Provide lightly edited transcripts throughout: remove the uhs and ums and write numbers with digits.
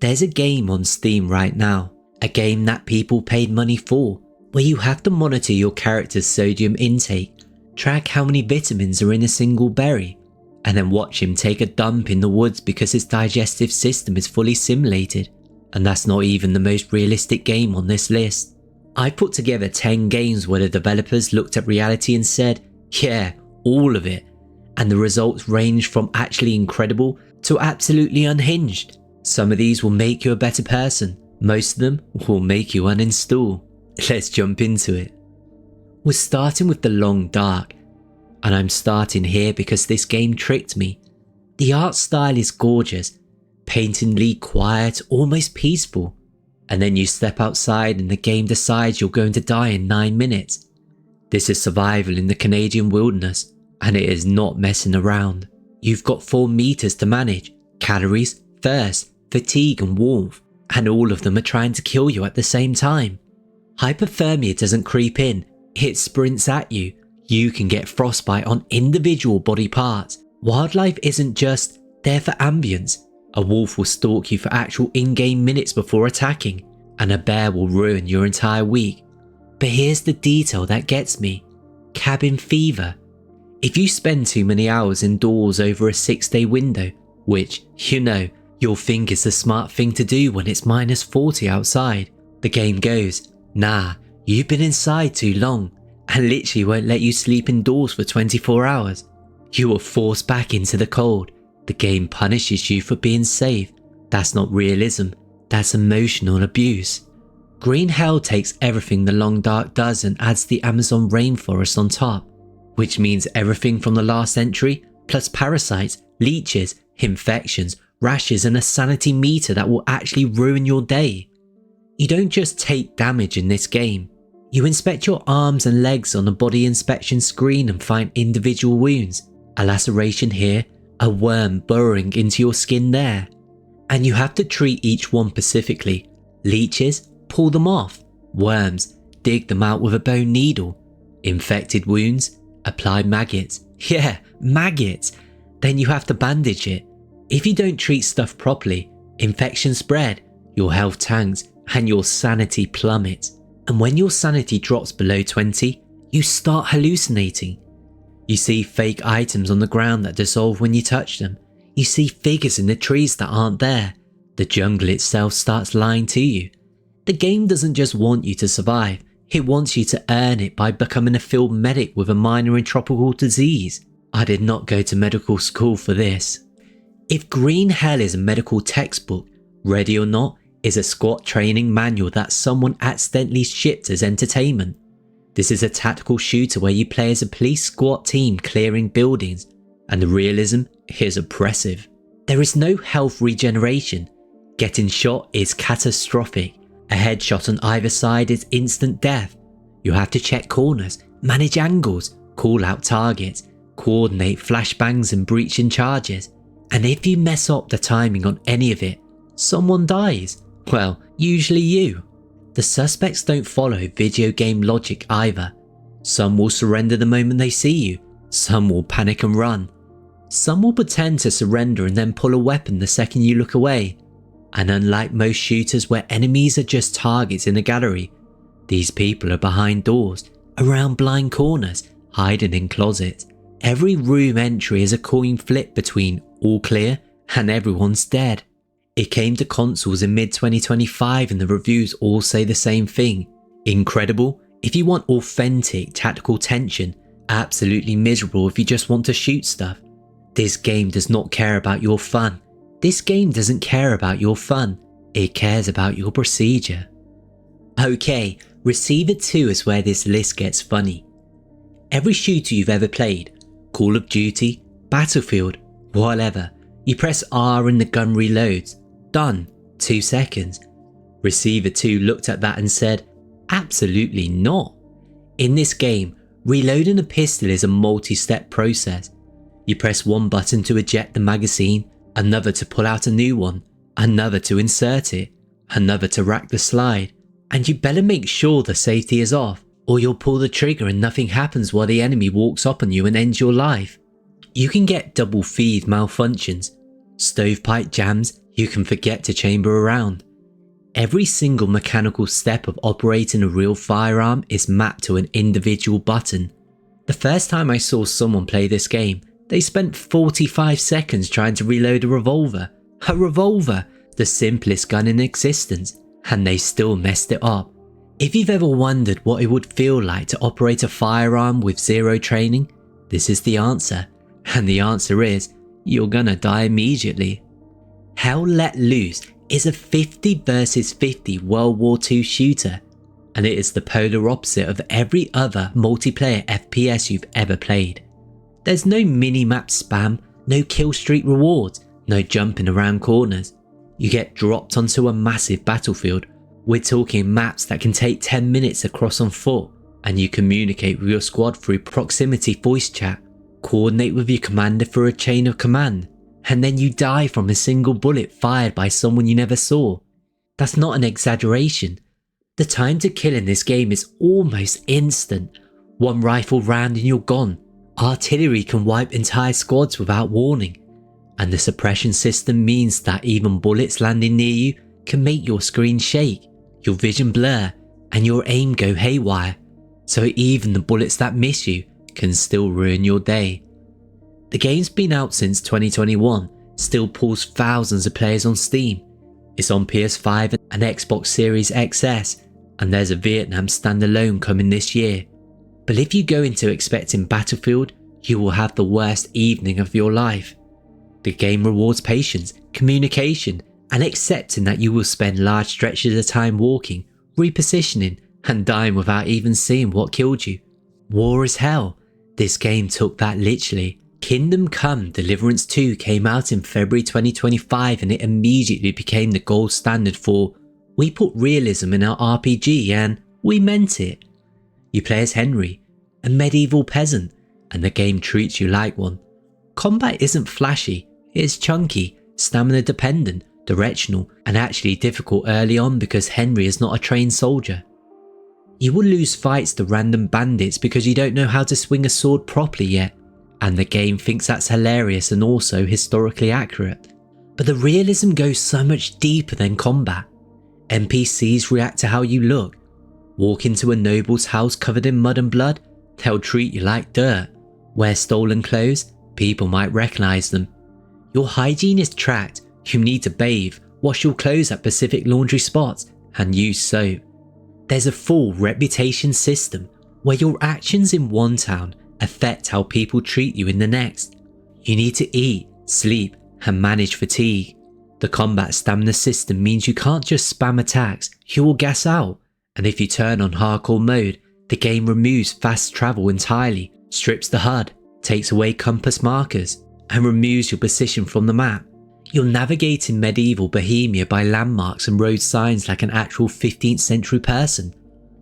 There's a game on Steam right now, a game that people paid money for, where you have to monitor your character's sodium intake, track how many vitamins are in a single berry, and then watch him take a dump in the woods because his digestive system is fully simulated. And that's not even the most realistic game on this list. I put together 10 games where the developers looked at reality and said, yeah, all of it. And the results range from actually incredible to absolutely unhinged. Some of these will make you a better person. Most of them will make you uninstall. Let's jump into it. We're starting with The Long Dark. And I'm starting here because this game tricked me. The art style is gorgeous, paintingly quiet, almost peaceful. And then you step outside and the game decides you're going to die in 9 minutes. This is survival in the Canadian wilderness, and it is not messing around. You've got 4 meters to manage: calories, thirst, fatigue and warmth, and all of them are trying to kill you at the same time. Hypothermia doesn't creep in, it sprints at you. You can get frostbite on individual body parts. Wildlife isn't just there for ambience. A wolf will stalk you for actual in-game minutes before attacking, and a bear will ruin your entire week. But here's the detail that gets me: cabin fever. If you spend too many hours indoors over a 6-day window, which, you know, you'll think is the smart thing to do when it's -40 outside, the game goes, nah, you've been inside too long, and literally won't let you sleep indoors for 24 hours. You are forced back into the cold. The game punishes you for being safe. That's not realism, that's emotional abuse. Green Hell takes everything The Long Dark does and adds the Amazon rainforest on top, which means everything from the last entry, plus parasites, leeches, infections, rashes and a sanity meter that will actually ruin your day. You don't just take damage in this game. You inspect your arms and legs on a body inspection screen and find individual wounds, a laceration here, a worm burrowing into your skin there. And you have to treat each one specifically. Leeches, pull them off. Worms, dig them out with a bone needle. Infected wounds, apply maggots. Yeah, maggots. Then you have to bandage it. If you don't treat stuff properly, infections spread, your health tanks, and your sanity plummets. And when your sanity drops below 20, you start hallucinating. You see fake items on the ground that dissolve when you touch them. You see figures in the trees that aren't there. The jungle itself starts lying to you. The game doesn't just want you to survive, it wants you to earn it by becoming a field medic with a minor in tropical disease. I did not go to medical school for this. If Green Hell is a medical textbook, Ready or Not is a SWAT training manual that someone accidentally shipped as entertainment. This is a tactical shooter where you play as a police squad team clearing buildings, and the realism is oppressive. There is no health regeneration. Getting shot is catastrophic. A headshot on either side is instant death. You have to check corners, manage angles, call out targets, coordinate flashbangs and breaching charges. And if you mess up the timing on any of it, someone dies. Well, usually you. The suspects don't follow video game logic either. Some will surrender the moment they see you. Some will panic and run. Some will pretend to surrender and then pull a weapon the second you look away. And unlike most shooters where enemies are just targets in a gallery, these people are behind doors, around blind corners, hiding in closets. Every room entry is a coin flip between all clear and everyone's dead. It came to consoles in mid-2025 and the reviews all say the same thing. Incredible if you want authentic tactical tension, absolutely miserable if you just want to shoot stuff. This game does not care about your fun. This game doesn't care about your fun, it cares about your procedure. Okay, Receiver 2 is where this list gets funny. Every shooter you've ever played, Call of Duty, Battlefield, whatever, you press R and the gun reloads. Done. 2 seconds. Receiver 2 looked at that and said, absolutely not. In this game, reloading a pistol is a multi-step process. You press one button to eject the magazine, another to pull out a new one, another to insert it, another to rack the slide, and you better make sure the safety is off, or you'll pull the trigger and nothing happens while the enemy walks up on you and ends your life. You can get double feed malfunctions, stovepipe jams, You can forget to chamber around. Every single mechanical step of operating a real firearm is mapped to an individual button. The first time I saw someone play this game, they spent 45 seconds trying to reload a revolver. A revolver, the simplest gun in existence, and they still messed it up. If you've ever wondered what it would feel like to operate a firearm with zero training, this is the answer. And the answer is, you're gonna die immediately. Hell Let Loose is a 50 versus 50 World War II shooter, and it is the polar opposite of every other multiplayer FPS you've ever played. There's no mini-map spam, no kill streak rewards, no jumping around corners. You get dropped onto a massive battlefield. We're talking maps that can take 10 minutes across on foot, and you communicate with your squad through proximity voice chat, coordinate with your commander through a chain of command, and then you die from a single bullet fired by someone you never saw. That's not an exaggeration. The time to kill in this game is almost instant. One rifle round and you're gone. Artillery can wipe entire squads without warning. And the suppression system means that even bullets landing near you can make your screen shake, your vision blur, and your aim go haywire. So even the bullets that miss you can still ruin your day. The game's been out since 2021, still pulls thousands of players on Steam. It's on PS5 and Xbox Series XS, and there's a Vietnam standalone coming this year. But if you go into expecting Battlefield, you will have the worst evening of your life. The game rewards patience, communication, and accepting that you will spend large stretches of time walking, repositioning, and dying without even seeing what killed you. War is hell. This game took that literally. Kingdom Come Deliverance 2 came out in February 2025, and it immediately became the gold standard for, we put realism in our RPG and we meant it. You play as Henry, a medieval peasant, and the game treats you like one. Combat isn't flashy, it's chunky, stamina dependent, directional, and actually difficult early on because Henry is not a trained soldier. You will lose fights to random bandits because you don't know how to swing a sword properly yet, and the game thinks that's hilarious and also historically accurate. But the realism goes so much deeper than combat. NPCs react to how you look. Walk into a noble's house covered in mud and blood, they'll treat you like dirt. Wear stolen clothes, people might recognise them. Your hygiene is tracked, you need to bathe, wash your clothes at specific laundry spots, and use soap. There's a full reputation system where your actions in one town affect how people treat you in the next. You need to eat, sleep, and manage fatigue. The combat stamina system means you can't just spam attacks, you will gas out. And if you turn on hardcore mode, the game removes fast travel entirely, strips the HUD, takes away compass markers, and removes your position from the map. You're navigating medieval Bohemia by landmarks and road signs like an actual 15th century person.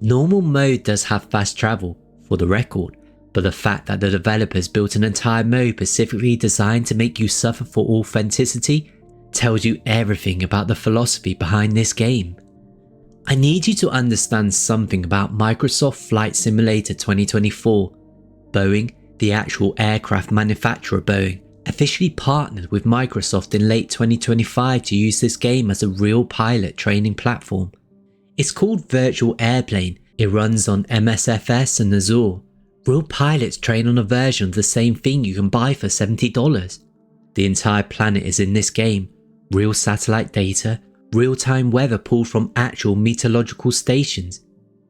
Normal mode does have fast travel, for the record, but the fact that the developers built an entire mode specifically designed to make you suffer for authenticity tells you everything about the philosophy behind this game. I need you to understand something about Microsoft Flight Simulator 2024. Boeing, the actual aircraft manufacturer Boeing, officially partnered with Microsoft in late 2025 to use this game as a real pilot training platform. It's called Virtual Airplane. It runs on MSFS and Azure. Real pilots train on a version of the same thing you can buy for $70. The entire planet is in this game. Real satellite data, real-time weather pulled from actual meteorological stations,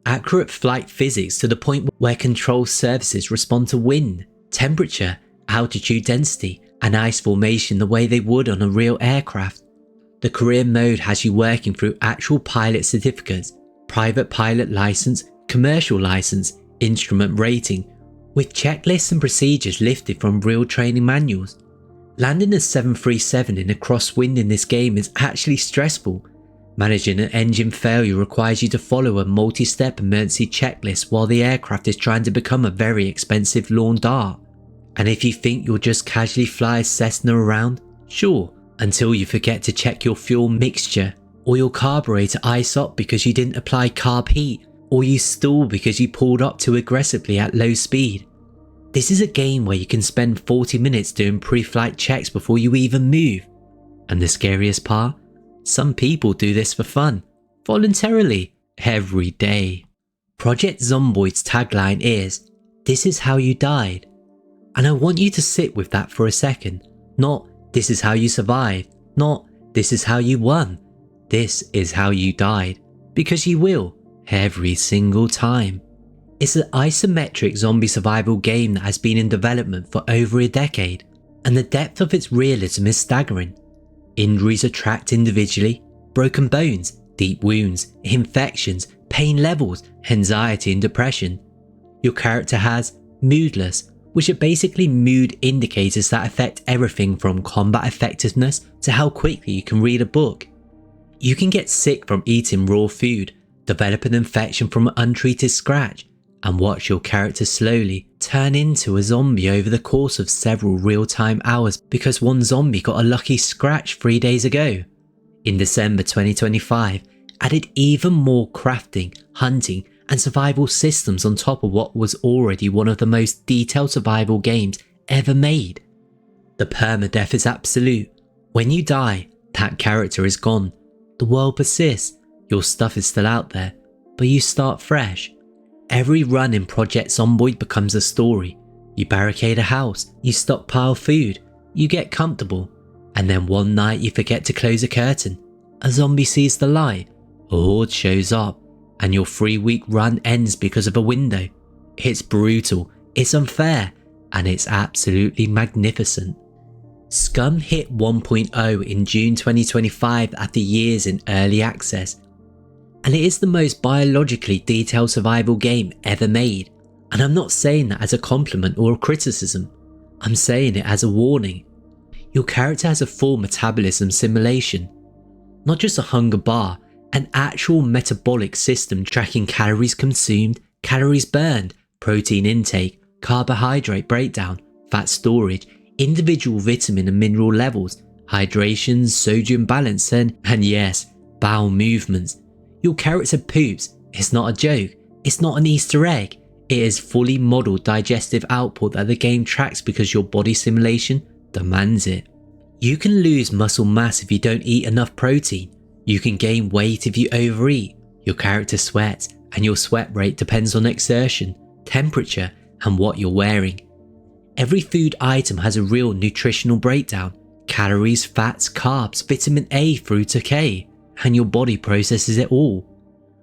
accurate flight physics to the point where control surfaces respond to wind, temperature, altitude density, and ice formation the way they would on a real aircraft. The career mode has you working through actual pilot certificates, private pilot license, commercial license, instrument rating, with checklists and procedures lifted from real training manuals. Landing a 737 in a crosswind in this game is actually stressful. Managing an engine failure requires you to follow a multi-step emergency checklist while the aircraft is trying to become a very expensive lawn dart. And if you think you'll just casually fly a Cessna around, sure, until you forget to check your fuel mixture, or your carburetor ice up because you didn't apply carb heat, or you stall because you pulled up too aggressively at low speed. This is a game where you can spend 40 minutes doing pre-flight checks before you even move. And the scariest part? Some people do this for fun, voluntarily, every day. Project Zomboid's tagline is, "This is how you died." And I want you to sit with that for a second. Not, "This is how you survived." Not, "This is how you won." This is how you died. Because you will, every single time. It's an isometric zombie survival game that has been in development for over a decade, and the depth of its realism is staggering. Injuries are tracked individually, broken bones, deep wounds, infections, pain levels, anxiety and depression. Your character has moodless, which are basically mood indicators that affect everything from combat effectiveness to how quickly you can read a book. You can get sick from eating raw food, develop an infection from an untreated scratch, and watch your character slowly turn into a zombie over the course of several real-time hours because one zombie got a lucky scratch 3 days ago. In December 2025, added even more crafting, hunting, and survival systems on top of what was already one of the most detailed survival games ever made. The permadeath is absolute. When you die, that character is gone. The world persists, your stuff is still out there, but you start fresh. Every run in Project Zomboid becomes a story. You barricade a house, you stockpile food, you get comfortable, and then one night you forget to close a curtain. A zombie sees the light, a horde shows up, and your 3-week run ends because of a window. It's brutal, it's unfair, and it's absolutely magnificent. SCUM hit 1.0 in June 2025 after years in early access, and it is the most biologically detailed survival game ever made. And I'm not saying that as a compliment or a criticism, I'm saying it as a warning. Your character has a full metabolism simulation, not just a hunger bar, an actual metabolic system tracking calories consumed, calories burned, protein intake, carbohydrate breakdown, fat storage, individual vitamin and mineral levels, hydration, sodium balance, and yes, bowel movements. Your character poops. It's not a joke. It's not an Easter egg. It is fully modelled digestive output that the game tracks because your body simulation demands it. You can lose muscle mass if you don't eat enough protein. You can gain weight if you overeat. Your character sweats, and your sweat rate depends on exertion, temperature, and what you're wearing. Every food item has a real nutritional breakdown: calories, fats, carbs, vitamin A through to K, and your body processes it all.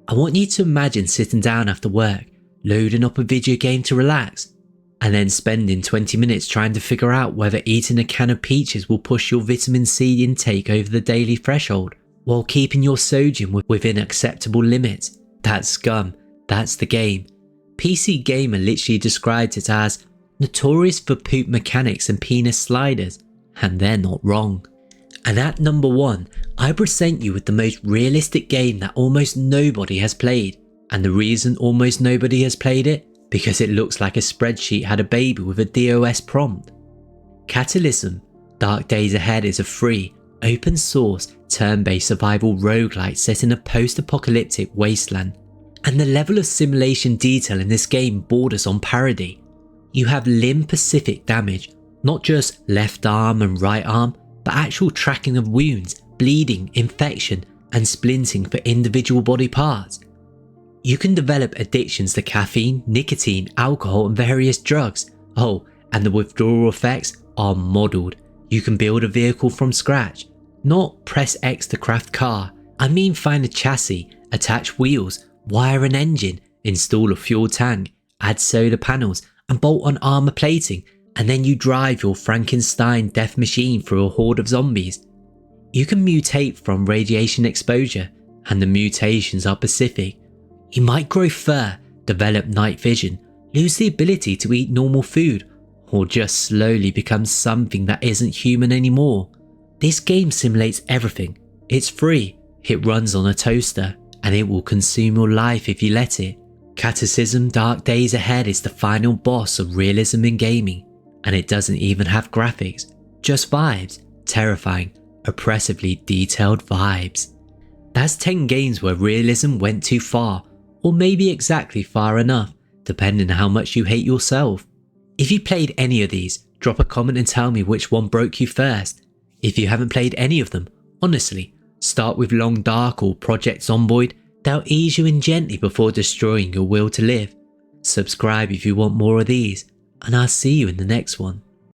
I want you to imagine sitting down after work, loading up a video game to relax, and then spending 20 minutes trying to figure out whether eating a can of peaches will push your vitamin C intake over the daily threshold, while keeping your sodium within acceptable limits. That's SCUM, that's the game. PC Gamer literally described it as notorious for poop mechanics and penis sliders, and they're not wrong. And at number 1, I present you with the most realistic game that almost nobody has played. And the reason almost nobody has played it? Because it looks like a spreadsheet had a baby with a DOS prompt. Cataclysm, Dark Days Ahead is a free, open source, turn-based survival roguelite set in a post-apocalyptic wasteland. And the level of simulation detail in this game borders on parody. You have limb-specific damage, not just left arm and right arm, but actual tracking of wounds, bleeding, infection, and splinting for individual body parts. You can develop addictions to caffeine, nicotine, alcohol, and various drugs. Oh, and the withdrawal effects are modelled. You can build a vehicle from scratch. Not press X to craft car. I mean find a chassis, attach wheels, wire an engine, install a fuel tank, add solar panels, and bolt on armour plating, and then you drive your Frankenstein death machine through a horde of zombies. You can mutate from radiation exposure, and the mutations are specific. You might grow fur, develop night vision, lose the ability to eat normal food, or just slowly become something that isn't human anymore. This game simulates everything. It's free, it runs on a toaster, and it will consume your life if you let it. Cataclysm Dark Days Ahead is the final boss of realism in gaming, and it doesn't even have graphics, just vibes, terrifying, oppressively detailed vibes. That's 10 games where realism went too far, or maybe exactly far enough, depending on how much you hate yourself. If you played any of these, drop a comment and tell me which one broke you first. If you haven't played any of them, honestly, start with Long Dark or Project Zomboid. They'll ease you in gently before destroying your will to live. Subscribe if you want more of these, and I'll see you in the next one.